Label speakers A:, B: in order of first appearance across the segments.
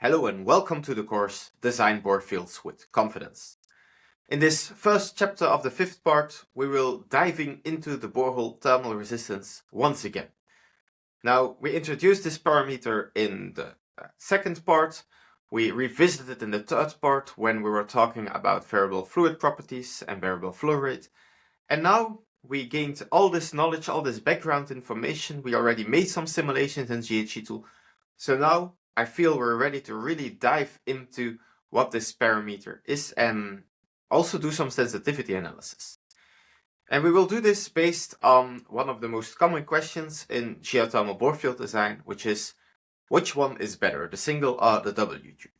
A: Hello and welcome to the course Design Borefields with Confidence. In this first chapter of the fifth part, we will diving into the borehole thermal resistance once again. Now, we introduced this parameter in the second part. We revisited it in the third part when we were talking about variable fluid properties and variable flow rate. And now we gained all this knowledge, all this background information. We already made some simulations in GHG2. So now I feel we're ready to really dive into what this parameter is and also do some sensitivity analysis. And we will do this based on one of the most common questions in geothermal borefield design, which is, which one is better, the single or the double U-tube?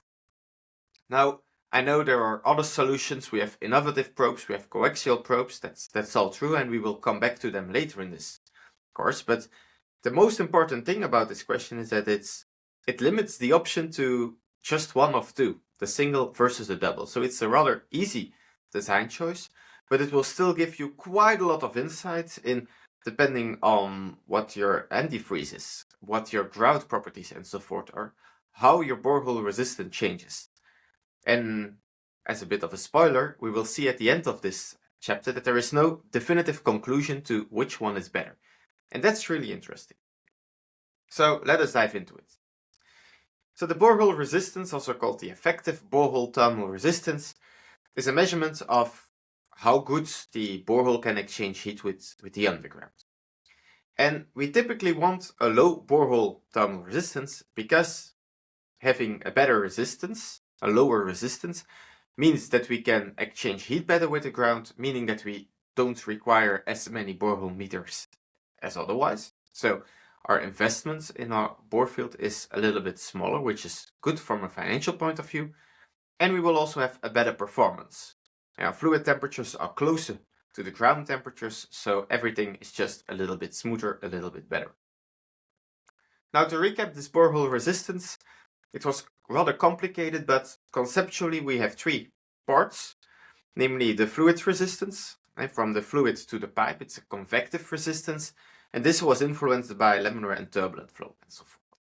A: Now, I know there are other solutions. We have innovative probes, we have coaxial probes, that's all true, and we will come back to them later in this course. But the most important thing about this question is that it limits the option to just one of two, the single versus the double. So it's a rather easy design choice, but it will still give you quite a lot of insights in depending on what your antifreeze is, what your grout properties and so forth are, how your borehole resistance changes. And as a bit of a spoiler, we will see at the end of this chapter that there is no definitive conclusion to which one is better. And that's really interesting. So let us dive into it. So the borehole resistance, also called the effective borehole thermal resistance, is a measurement of how good the borehole can exchange heat with the underground. And we typically want a low borehole thermal resistance because having a better resistance, a lower resistance, means that we can exchange heat better with the ground, meaning that we don't require as many borehole meters as otherwise. So our investments in our borefield is a little bit smaller, which is good from a financial point of view. And we will also have a better performance. Our fluid temperatures are closer to the ground temperatures, so everything is just a little bit smoother, a little bit better. Now, to recap this borehole resistance, it was rather complicated, but conceptually we have three parts, namely the fluid resistance. And from the fluid to the pipe, it's a convective resistance, and this was influenced by laminar and turbulent flow and so forth.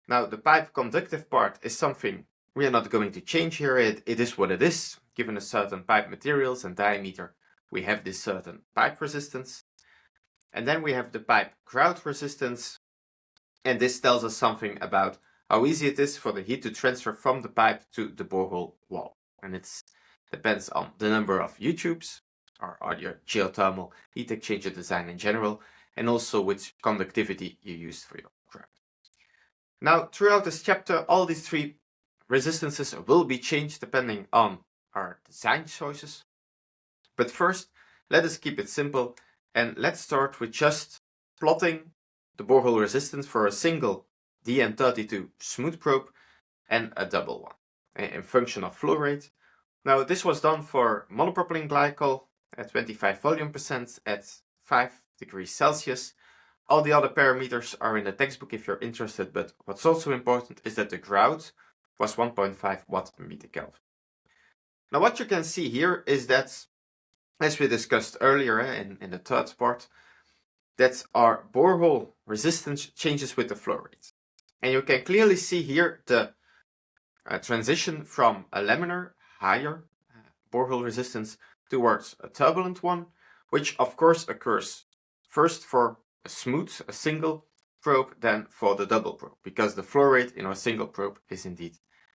A: Now, the pipe conductive part is something we are not going to change here. It is what it is. Given a certain pipe materials and diameter, we have this certain pipe resistance. And then we have the pipe grout resistance, and this tells us something about how easy it is for the heat to transfer from the pipe to the borehole wall. And it depends on the number of U-tubes, or your geothermal heat exchanger design in general, and also which conductivity you use for your grout. Now, throughout this chapter, all these three resistances will be changed depending on our design choices. But first, let us keep it simple, and let's start with just plotting the borehole resistance for a single DN32 smooth probe and a double one in function of flow rate. Now, this was done for monopropylene glycol at 25 volume percent at 5 degrees Celsius. All the other parameters are in the textbook if you're interested, but what's also important is that the grout was 1.5 watt per meter Kelvin. Now, what you can see here is that, as we discussed earlier in the third part, that our borehole resistance changes with the flow rate. And you can clearly see here the transition from a laminar, higher borehole resistance towards a turbulent one, which of course occurs first for a smooth, a single probe, then for the double probe, because the flow rate in our single probe is indeed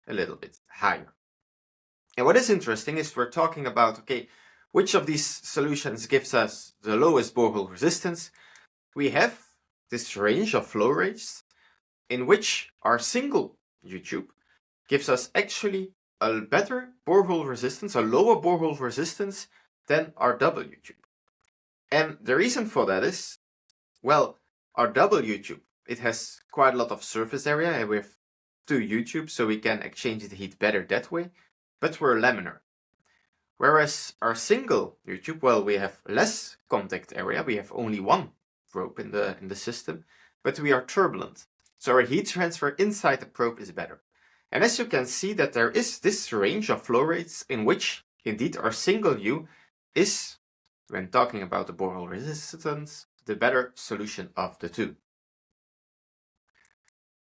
A: a little bit higher. And what is interesting is we're talking about, okay, which of these solutions gives us the lowest borehole resistance? We have this range of flow rates in which our single U-tube gives us actually a better borehole resistance, a lower borehole resistance than our double U-tube. And the reason for that is, well, our double U-tube, it has quite a lot of surface area, and we have two U-tubes, so we can exchange the heat better that way, but we're laminar. Whereas our single U-tube, well, we have less contact area, we have only one probe in the system, but we are turbulent. So our heat transfer inside the probe is better. And as you can see that there is this range of flow rates in which indeed our single U is, when talking about the borehole resistance, the better solution of the two.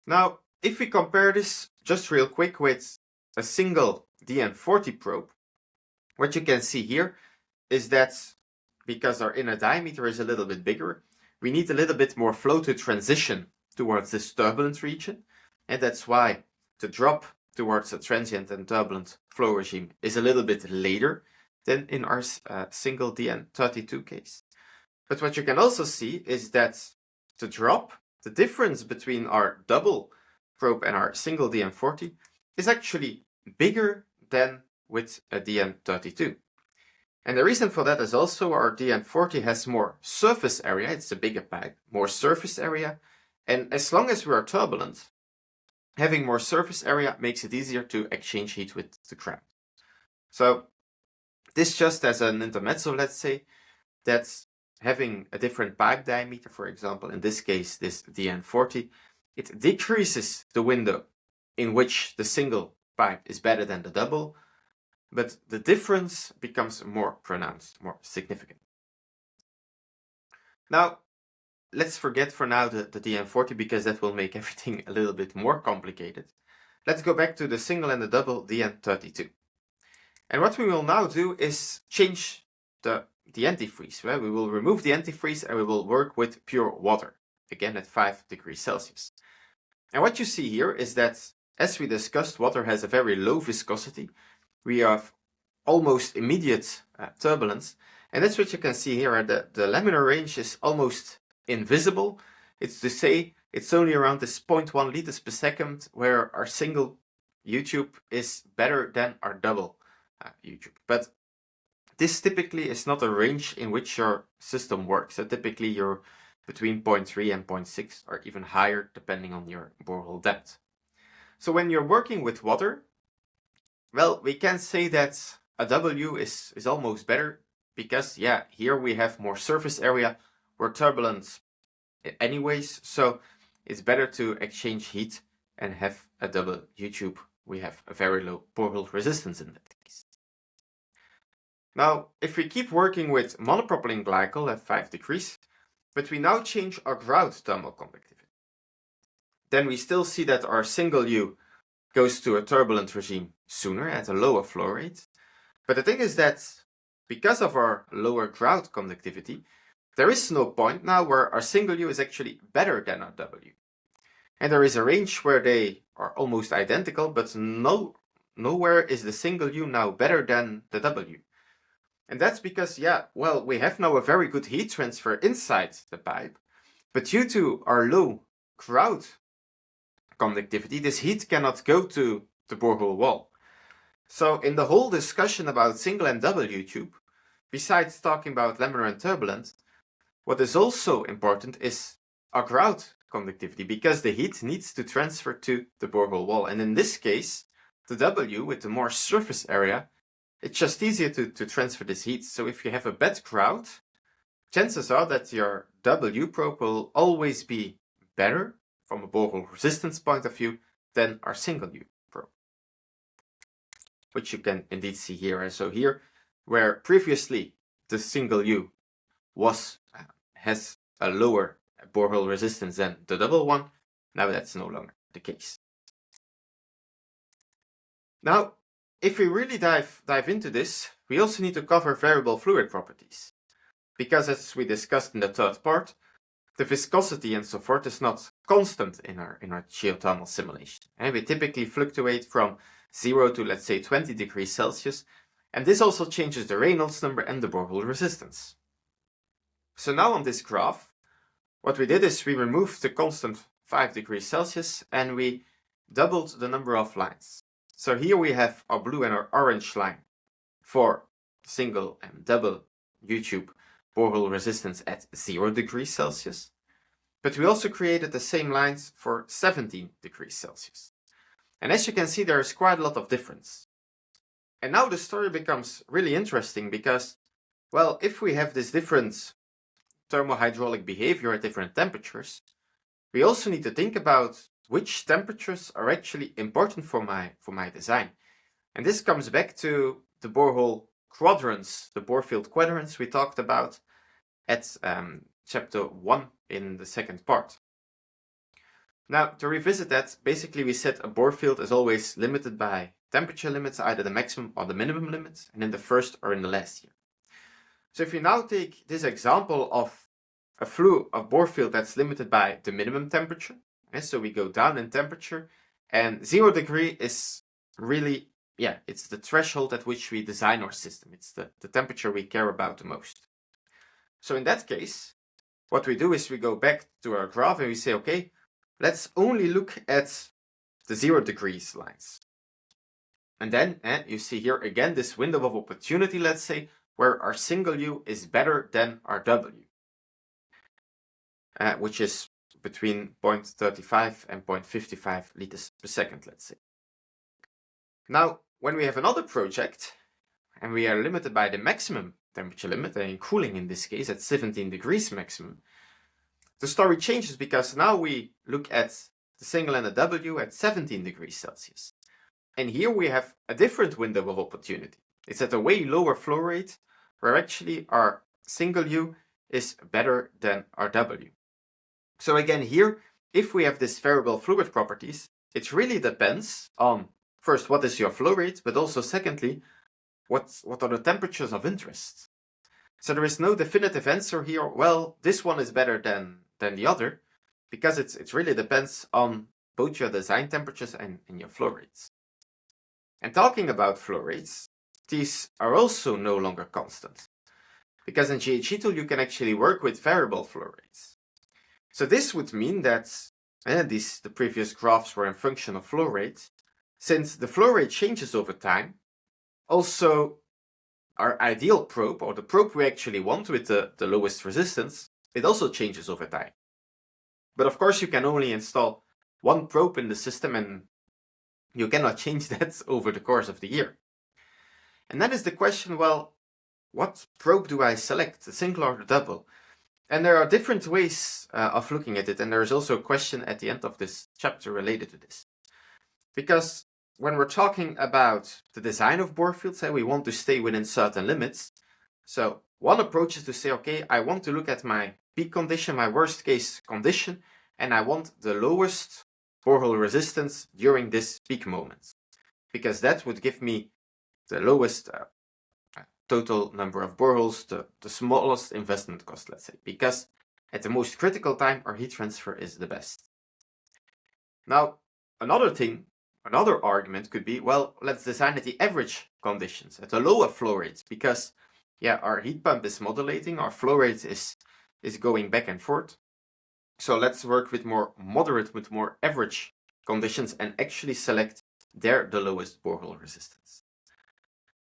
A: Now, if we compare this just real quick with a single DN40 probe, what you can see here is that because our inner diameter is a little bit bigger, we need a little bit more flow to transition towards this turbulent region, and that's why the drop towards a transient and turbulent flow regime is a little bit later than in our single DN32 case. But what you can also see is that the drop, the difference between our double probe and our single DN40 is actually bigger than with a DN32. And the reason for that is also our DN40 has more surface area, it's a bigger pipe, more surface area, and as long as we are turbulent, having more surface area makes it easier to exchange heat with the ground. So this just as an intermezzo, let's say, that having a different pipe diameter, for example, in this case, this DN40, it decreases the window in which the single pipe is better than the double, but the difference becomes more pronounced, more significant. Now, let's forget for now the DN40 because that will make everything a little bit more complicated. Let's go back to the single and the double DN32. And what we will now do is change the antifreeze. Right? We will remove the antifreeze and we will work with pure water, again at 5 degrees Celsius. And what you see here is that, as we discussed, water has a very low viscosity. We have almost immediate turbulence, and that's what you can see here. The laminar range is almost invisible. It's to say it's only around this 0.1 liters per second, where our single U-tube is better than our double U-tube. But this typically is not a range in which your system works. So typically you're between 0.3 and 0.6 or even higher depending on your borehole depth. So when you're working with water, well, we can say that a W is almost better because, yeah, here we have more surface area. We're turbulent anyways, so it's better to exchange heat and have a double U-tube. We have a very low borehole resistance in that case. Now, if we keep working with monopropylene glycol at 5 degrees, but we now change our grout thermal conductivity, then we still see that our single U goes to a turbulent regime sooner at a lower flow rate. But the thing is that because of our lower grout conductivity, there is no point now where our single U is actually better than our W. And there is a range where they are almost identical, but nowhere is the single U now better than the W. And that's because, yeah, well, we have now a very good heat transfer inside the pipe, but due to our low grout conductivity, this heat cannot go to the borehole wall. So in the whole discussion about single and double U-tube, besides talking about laminar and turbulent, what is also important is our grout conductivity, because the heat needs to transfer to the borehole wall. And in this case, the W with the more surface area, it's just easier to transfer this heat. So if you have a bad grout, chances are that your W probe will always be better from a borehole resistance point of view than our single U probe, which you can indeed see here. So here, where previously the single U has a lower borehole resistance than the double one, now that's no longer the case. Now, if we really dive into this, we also need to cover variable fluid properties, because as we discussed in the third part, the viscosity and so forth is not constant in our geothermal simulation. And we typically fluctuate from 0 to, let's say, 20 degrees Celsius, and this also changes the Reynolds number and the borehole resistance. So now on this graph, what we did is we removed the constant 5 degrees Celsius and we doubled the number of lines. So here we have our blue and our orange line for single and double U-tube borehole resistance at 0 degrees Celsius. But we also created the same lines for 17 degrees Celsius. And as you can see, there is quite a lot of difference. And now the story becomes really interesting because, well, if we have this different thermohydraulic behavior at different temperatures, we also need to think about which temperatures are actually important for my design. And this comes back to the borehole quadrants, the borefield quadrants we talked about at chapter 1 in the second part. Now, to revisit that, basically we said a bore field is always limited by temperature limits, either the maximum or the minimum limits, and in the first or in the last year. So if you now take this example of a bore field that's limited by the minimum temperature, and so we go down in temperature, and 0 degree is really, it's the threshold at which we design our system. It's the temperature we care about the most. So in that case, what we do is we go back to our graph and we say, okay, let's only look at the 0 degrees lines. And then you see here again this window of opportunity, let's say, where our single U is better than our W, which is between 0.35 and 0.55 liters per second, let's say. Now, when we have another project, and we are limited by the maximum temperature limit, and cooling in this case at 17 degrees maximum, the story changes because now we look at the single and the W at 17 degrees Celsius. And here we have a different window of opportunity. It's at a way lower flow rate, where actually our single U is better than our W. So again here, if we have this variable fluid properties, it really depends on, first, what is your flow rate, but also secondly, what are the temperatures of interest. So there is no definitive answer here, well, this one is better than the other, because it really depends on both your design temperatures and your flow rates. And talking about flow rates, these are also no longer constant, because in GHE2 you can actually work with variable flow rates. So this would mean that the previous graphs were in function of flow rate. Since the flow rate changes over time, also our ideal probe, or the probe we actually want with the lowest resistance, it also changes over time. But of course you can only install one probe in the system, and you cannot change that over the course of the year. And that is the question, well, what probe do I select, the single or the double? And there are different ways of looking at it, and there is also a question at the end of this chapter related to this. Because when we're talking about the design of bore fields, we want to stay within certain limits. So one approach is to say, okay, I want to look at my peak condition, my worst case condition, and I want the lowest borehole resistance during this peak moment, because that would give me the lowest total number of boreholes, the smallest investment cost, let's say, because at the most critical time our heat transfer is the best. Now, another argument could be, well, let's design at the average conditions, at a lower flow rate, because our heat pump is modulating, our flow rate is going back and forth. So let's work with more moderate, with more average conditions, and actually select there the lowest borehole resistance.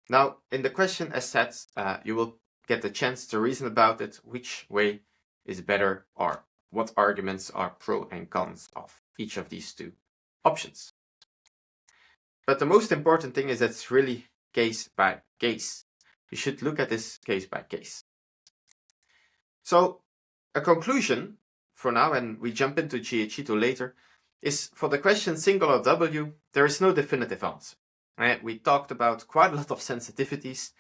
A: Now, in the question as said, you will get the chance to reason about it, which way is better, or what arguments are pro and cons of each of these two options. But the most important thing is that it's really case by case. You should look at this case by case. So a conclusion for now, and we jump into GHE2 later, is for the question single or W, there is no definitive answer. We talked about quite a lot of sensitivities,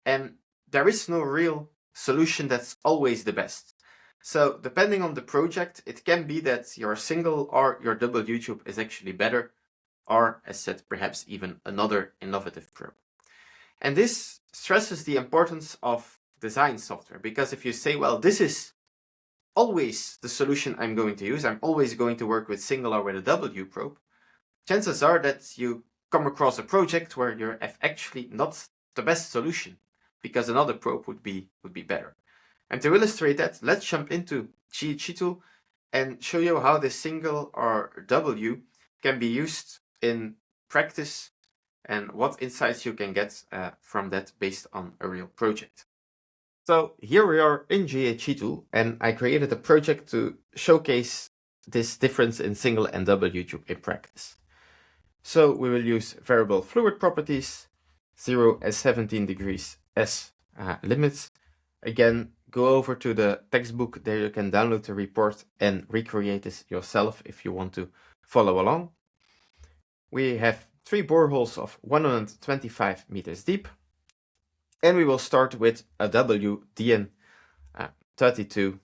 A: and there is no real solution that's always the best. So depending on the project, it can be that your single or your W tube is actually better, or as said, perhaps even another innovative probe. And this stresses the importance of design software, because if you say, well, this is always the solution I'm going to use, I'm always going to work with single or with a W probe, chances are that you come across a project where you have actually not the best solution, because another probe would be better. And to illustrate that, let's jump into GHE2 and show you how the single or W can be used in practice and what insights you can get from that based on a real project. So here we are in GHE2, and I created a project to showcase this difference in single and W tube in practice. So we will use variable fluid properties, 0 as 17 degrees as limits. Again, go over to the textbook, there you can download the report and recreate this yourself if you want to follow along. We have 3 boreholes of 125 meters deep, and we will start with a WDN 32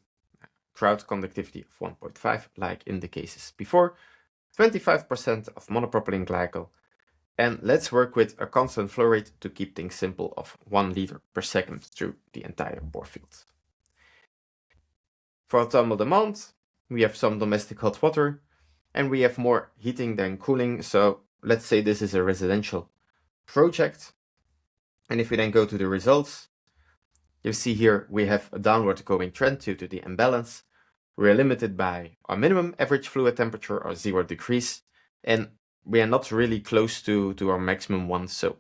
A: grout conductivity of 1.5, like in the cases before, 25% of monopropylene glycol, and let's work with a constant flow rate to keep things simple of 1 liter per second through the entire bore field. For thermal demand, we have some domestic hot water, and we have more heating than cooling, so let's say this is a residential project. And if we then go to the results, you see here we have a downward going trend due to the imbalance. We're limited by our minimum average fluid temperature or 0 degrees, and we are not really close to our maximum one, so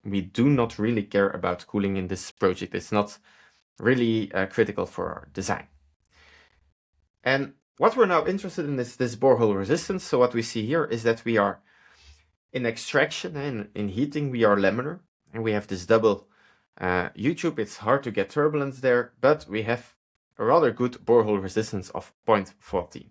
A: we do not really care about cooling in this project. It's not really critical for our design. And what we're now interested in is this borehole resistance. So what we see here is that we are in extraction and in heating, we are laminar, and we have this double U-tube. It's hard to get turbulence there, but we have a rather good borehole resistance of 0.14.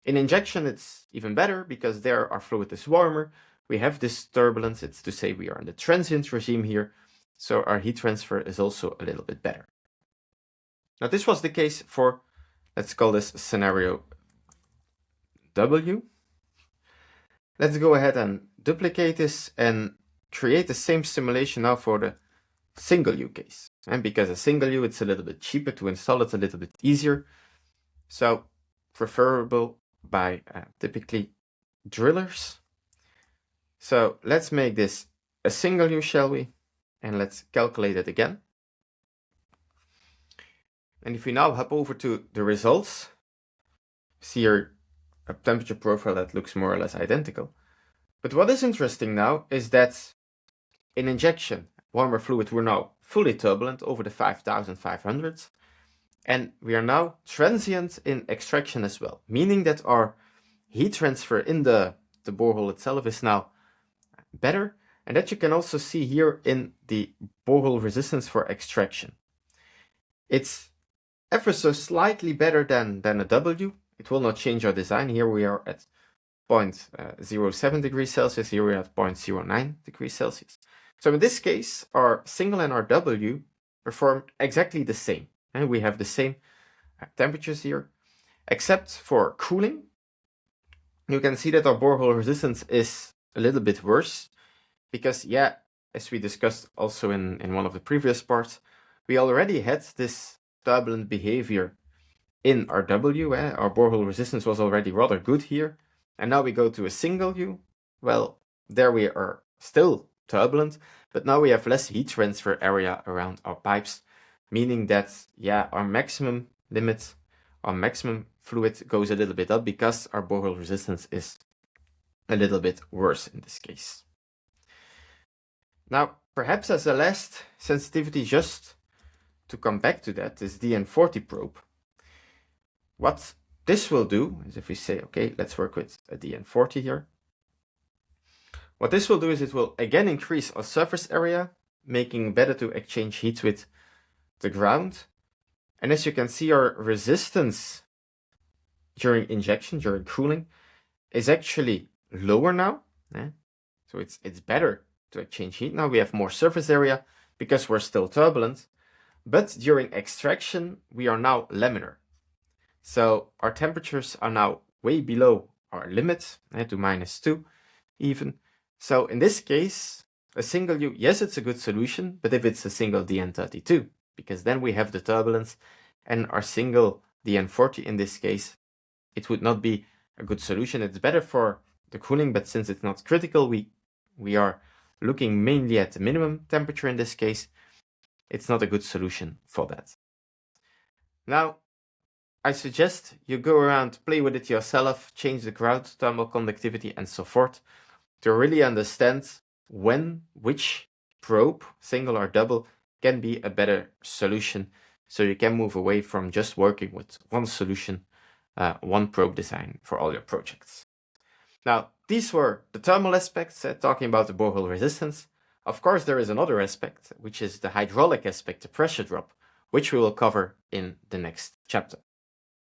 A: In injection, it's even better because there our fluid is warmer. We have this turbulence. It's to say we are in the transient regime here, so our heat transfer is also a little bit better. Now this was the case for, let's call this scenario W. Let's go ahead and duplicate this and create the same simulation now for the single U case. And because a single U, it's a little bit cheaper to install, it's a little bit easier. So preferable by typically drillers. So let's make this a single U, shall we? And let's calculate it again. And if we now hop over to the results, see here a temperature profile that looks more or less identical. But what is interesting now is that in injection, warmer fluid, we're now fully turbulent over the 5,500. And we are now transient in extraction as well, meaning that our heat transfer in the borehole itself is now better. And that you can also see here in the borehole resistance for extraction. It's ever so slightly better than a W. It will not change our design. Here we are at 0.07 degrees Celsius. Here we are at 0.09 degrees Celsius. So in this case, our single and our W perform exactly the same. And we have the same temperatures here, except for cooling. You can see that our borehole resistance is a little bit worse because, yeah, as we discussed also in one of the previous parts, we already had this turbulent behavior in our W. Our borehole resistance was already rather good here. And now we go to a single U. Well, there we are still turbulent, but now we have less heat transfer area around our pipes, meaning that, yeah, our maximum limit, our maximum fluid goes a little bit up because our borehole resistance is a little bit worse in this case. Now, perhaps as a last sensitivity, just to come back to that, is DN40 probe. What this will do is if we say, okay, let's work with a DN40 here. What this will do is it will again increase our surface area, making it better to exchange heat with the ground. And as you can see, our resistance during injection, during cooling, is actually lower now. So it's better to exchange heat. Now we have more surface area because we're still turbulent. But during extraction, we are now laminar. So our temperatures are now way below our limit, to -2 even. So in this case, a single U, yes, it's a good solution, but if it's a single DN32, because then we have the turbulence, and our single DN40 in this case, it would not be a good solution. It's better for the cooling, but since it's not critical, we are looking mainly at the minimum temperature in this case. It's not a good solution for that. Now, I suggest you go around, play with it yourself, change the grout, thermal conductivity, and so forth, to really understand when which probe, single or double, can be a better solution, so you can move away from just working with one solution, one probe design for all your projects. Now, these were the thermal aspects, talking about the borehole resistance. Of course, there is another aspect, which is the hydraulic aspect, the pressure drop, which we will cover in the next chapter.